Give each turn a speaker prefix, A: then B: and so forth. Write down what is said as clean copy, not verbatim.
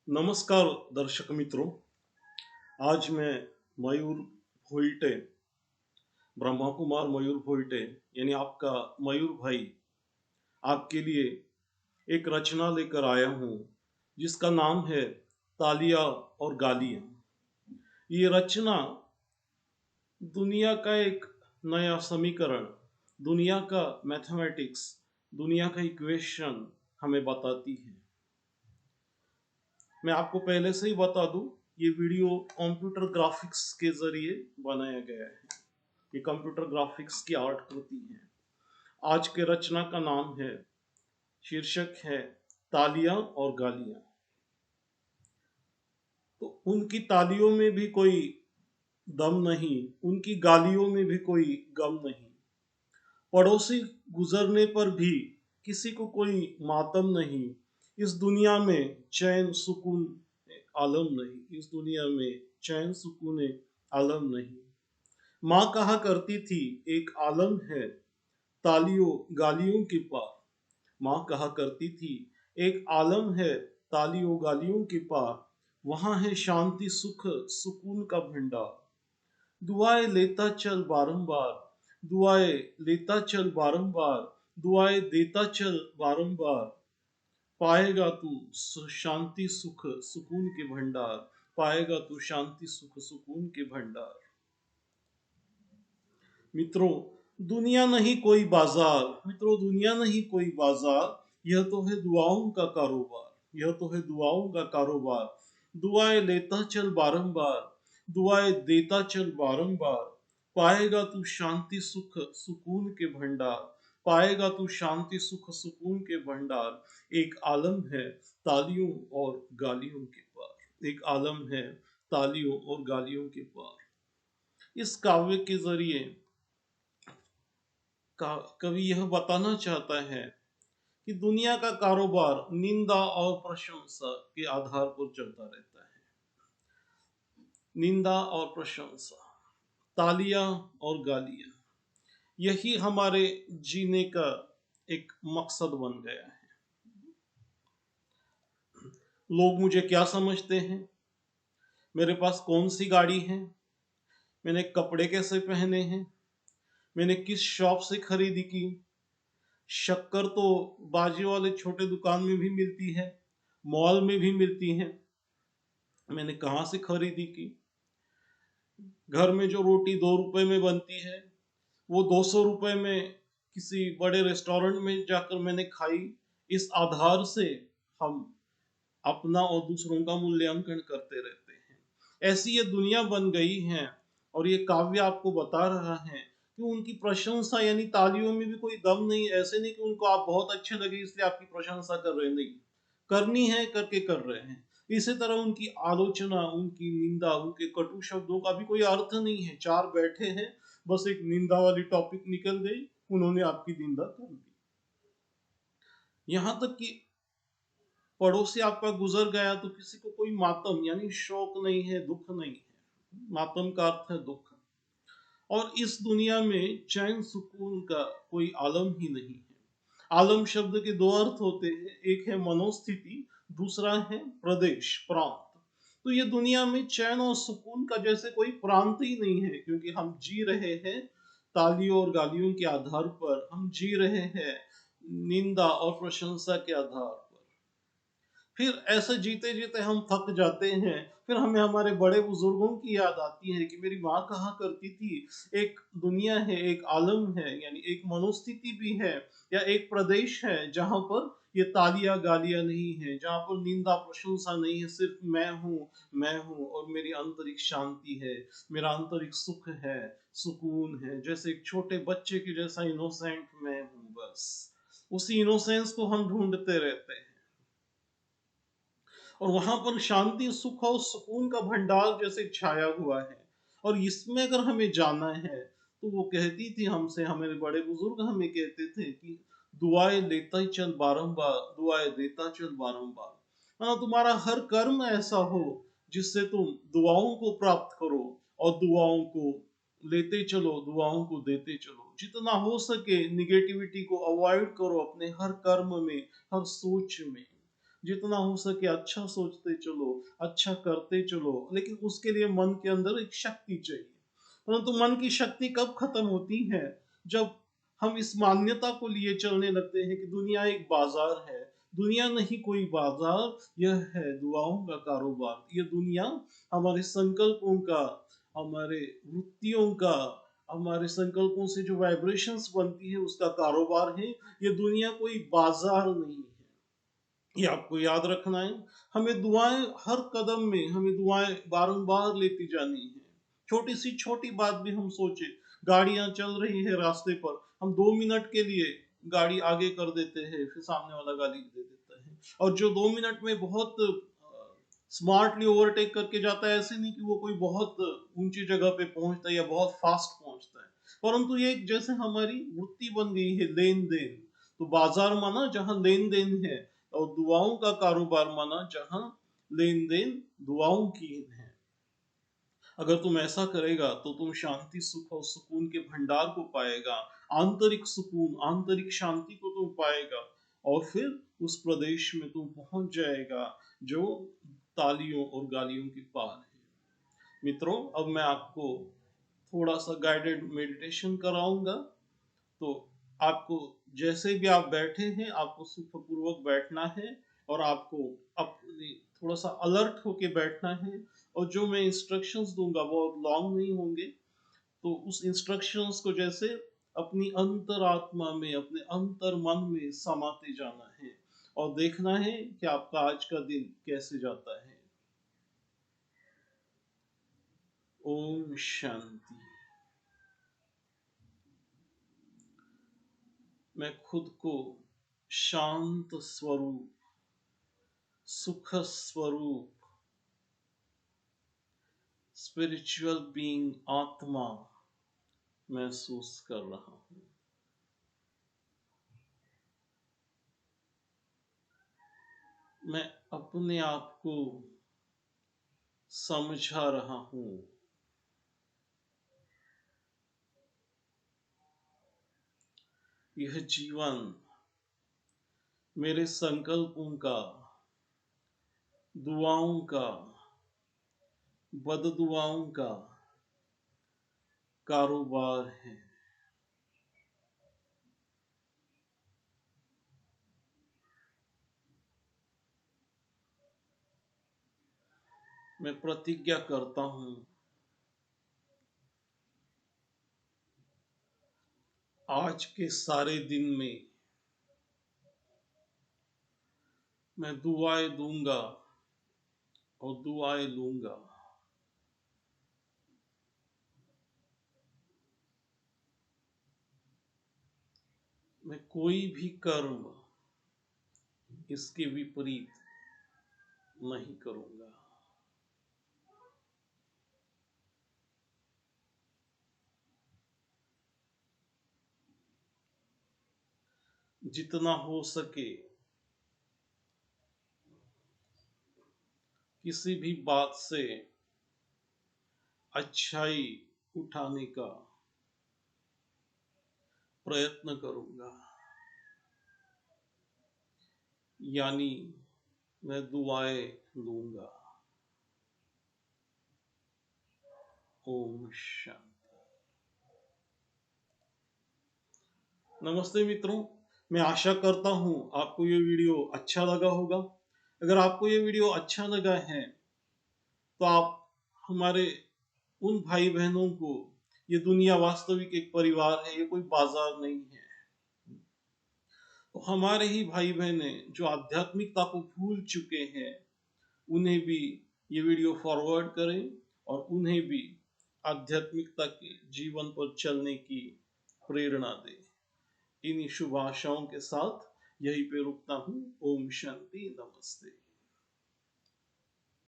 A: नमस्कार दर्शक मित्रों। आज मैं मयूर भोइटे, ब्रह्मा कुमार मयूर भोइटे यानी आपका मयूर भाई आपके लिए एक रचना लेकर आया हूँ जिसका नाम है तालियां और गालियां। ये रचना दुनिया का एक नया समीकरण, दुनिया का मैथमेटिक्स, दुनिया का इक्वेशन हमें बताती है। मैं आपको पहले से ही बता दूं, ये वीडियो कंप्यूटर ग्राफिक्स के जरिए बनाया गया है। ये कंप्यूटर ग्राफिक्स की आर्ट कृति है। आज के रचना का नाम है, शीर्षक है तालियां और गालियां। तो उनकी तालियों में भी कोई दम नहीं, उनकी गालियों में भी कोई गम नहीं। पड़ोसी गुजरने पर भी किसी को कोई मातम नहीं। इस दुनिया में चैन सुकून आलम नहीं, इस दुनिया में चैन सुकून आलम नहीं। माँ कहा करती थी, एक आलम है तालियों गालियों के पार। माँ कहा करती थी, एक आलम है तालियों गालियों के पार। वहां है शांति सुख सुकून का भंडार। दुआएं लेता चल बारंबार, दुआएं लेता चल बारंबार, दुआएं देता चल बारंबार। पाएगा तू शांति सुख सुकून के भंडार, पाएगा तू शांति सुख सुकून के भंडार। मित्रों, दुनिया नहीं कोई बाजार, मित्रों दुनिया नहीं कोई बाजार, यह तो है दुआओं का कारोबार, यह तो है दुआओं का कारोबार। दुआएं लेता चल बारंबार, दुआएं देता चल बारंबार। पाएगा तू शांति सुख सुकून के भंडार, पाएगा तू शांति सुख सुकून के भंडार। एक आलम है तालियों और गालियों के पार, एक आलम है तालियों और गालियों के पार। इस काव्य के जरिए कवि यह बताना चाहता है कि दुनिया का कारोबार निंदा और प्रशंसा के आधार पर चलता रहता है। निंदा और प्रशंसा, तालियां और गालियां, यही हमारे जीने का एक मकसद बन गया है। लोग मुझे क्या समझते हैं, मेरे पास कौन सी गाड़ी है, मैंने कपड़े कैसे पहने हैं, मैंने किस शॉप से खरीदी की। शक्कर तो बाजी वाले छोटे दुकान में भी मिलती है, मॉल में भी मिलती है, मैंने कहाँ से खरीदी की। घर में जो रोटी 2 रुपए में बनती है, वो 200 रुपए में किसी बड़े रेस्टोरेंट में जाकर मैंने खाई। इस आधार से हम अपना और दूसरों का मूल्यांकन करते रहते हैं। ऐसी ये दुनिया बन गई है। और ये काव्य आपको बता रहा है कि उनकी प्रशंसा यानी तालियों में भी कोई दम नहीं। ऐसे नहीं कि उनको आप बहुत अच्छे लगे इसलिए आपकी प्रशंसा कर रहे, नहीं, करनी है करके कर रहे हैं। इसी तरह उनकी आलोचना, उनकी निंदा, उनके कटु शब्दों का भी कोई अर्थ नहीं है। चार बैठे हैं, बस एक निंदा वाली टॉपिक निकल गई, उन्होंने आपकी निंदा कर दी। यहाँ तक कि पड़ोसी आपका गुजर गया तो किसी को कोई मातम यानी शोक नहीं है, दुख नहीं है। मातम का अर्थ है दुख। और इस दुनिया में चैन सुकून का कोई आलम ही नहीं है। आलम शब्द के दो अर्थ होते हैं, एक है मनोस्थिति, दूसरा है प्रदेश, प्रांत। तो ये दुनिया में चैन और सुकून का जैसे कोई प्रांत ही नहीं है, क्योंकि हम जी रहे हैं तालियों और गालियों के आधार पर, हम जी रहे हैं निंदा और प्रशंसा के आधार पर। फिर ऐसे जीते जीते हम थक जाते हैं। फिर हमें हमारे बड़े बुजुर्गों की याद आती है कि मेरी माँ कहा करती थी, एक दुनिया है, एक आलम है, यानी एक मनोस्थिति भी है या एक प्रदेश है जहाँ पर ये तालियां गालियां नहीं है, जहाँ पर निंदा प्रशंसा नहीं है। सिर्फ मैं हूँ और मेरी आंतरिक शांति है, मेरा आंतरिक सुख है, सुकून है। जैसे एक छोटे बच्चे के जैसा इनोसेंट मैं हूँ, बस उसी इनोसेंस को हम ढूंढते रहते हैं। और वहां पर शांति सुख और सुकून का भंडार जैसे छाया हुआ है। और इसमें अगर हमें जाना है तो वो कहती थी हमसे, हमारे बड़े बुजुर्ग हमें कहते थे कि दुआएं लेता ही चल बारंबार, दुआएं देता चल बारंबार। हाँ, तुम्हारा हर कर्म ऐसा हो जिससे तुम दुआओं को प्राप्त करो और दुआओं को लेते चलो, दुआओं को देते चलो। जितना हो सके निगेटिविटी को अवॉइड करो अपने हर कर्म में, हर सोच में। जितना हो सके अच्छा सोचते चलो, अच्छा करते चलो, लेकिन उसके लिए मन के अंदर एक शक्ति चाहिए। परंतु मन की शक्ति कब खत्म होती है? जब हम इस मान्यता को लिए चलने लगते हैं कि दुनिया एक बाजार है। दुनिया नहीं कोई बाजार, यह है दुआओं का कारोबार। ये दुनिया हमारे संकल्पों का, हमारे वृत्तियों का, हमारे संकल्पों से जो वाइब्रेशंस बनती है उसका कारोबार है। ये दुनिया कोई बाजार नहीं है। ये आपको याद रखना है। हमें दुआएं हर कदम में, हमें दुआएं बारंबार लेती जानी है। छोटी सी छोटी बात भी हम सोचे, गाड़ियां चल रही है रास्ते पर, हम 2 मिनट के लिए गाड़ी आगे कर देते हैं, फिर सामने वाला गाली दे देता है। और जो 2 मिनट में बहुत स्मार्टली ओवरटेक करके जाता है, ऐसे नहीं कि वो कोई बहुत ऊंची जगह पे पहुंचता है या बहुत फास्ट पहुंचता है, परंतु ये एक जैसे हमारी वृत्ति बन गई है, लेन देन। तो बाजार माना जहां लेन देन है, और दुआओं का कारोबार माना जहां लेन देन दुआओं की है। अगर तुम ऐसा करेगा तो तुम शांति, सुख और सुकून के भंडार को पाएगा। आंतरिक सुकून, आंतरिक शांति को तुम पाएगा, और फिर उस प्रदेश में तुम पहुंच जाएगा जो तालियों और गालियों की पार है। मित्रों, अब मैं आपको थोड़ा सा गाइडेड मेडिटेशन कराऊंगा। तो आपको जैसे भी आप बैठे हैं, आपको सुखपूर्वक बैठना है, और आपको अपनी थोड़ा सा अलर्ट होके बैठना है। और जो मैं इंस्ट्रक्शंस दूंगा वो लॉन्ग नहीं होंगे। तो उस इंस्ट्रक्शंस को जैसे अपनी अंतरात्मा में, अपने अंतर मन में समाते जाना है, और देखना है कि आपका आज का दिन कैसे जाता है। ओम शांति। मैं खुद को शांत स्वरूप, सुख स्वरूप, स्पिरिचुअल बीइंग, आत्मा महसूस कर रहा हूँ। मैं अपने आप को समझा रहा हूँ। यह जीवन मेरे संकल्पों का, दुआओं का, बददुआओं का कारोबार है। मैं प्रतिज्ञा करता हूँ, आज के सारे दिन में मैं दुआएं दूंगा और दुआएं लूंगा। मैं कोई भी कर्म इसके विपरीत नहीं करूंगा। जितना हो सके किसी भी बात से अच्छाई उठाने का प्रयत्न करूंगा। यानी मैं दुआएं लूंगा। ओम शांति। नमस्ते मित्रों, मैं आशा करता हूँ आपको ये वीडियो अच्छा लगा होगा। अगर आपको ये वीडियो अच्छा लगा है तो आप हमारे उन भाई बहनों को, ये दुनिया वास्तविक एक परिवार है, ये कोई बाजार नहीं है। तो हमारे ही भाई बहने जो आध्यात्मिकता को भूल चुके हैं, उन्हें भी ये वीडियो फॉरवर्ड करें, और उन्हें भी आध्यात्मिकता के जीवन पर चलने की प्रेरणा दें। इन्हीं शुभ आशाओं के साथ यहीं पे रुकता हूँ। ओम शांति, नमस्ते।